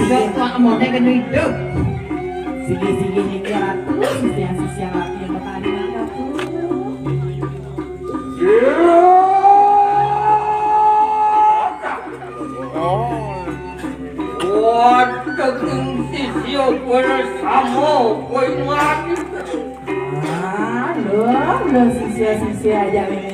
Gak mau negen hidup. Sige niki ratu, sisya ratu yang bertani ratu. Waduh, sisya bersama poin lagi. Lo sisya aja nih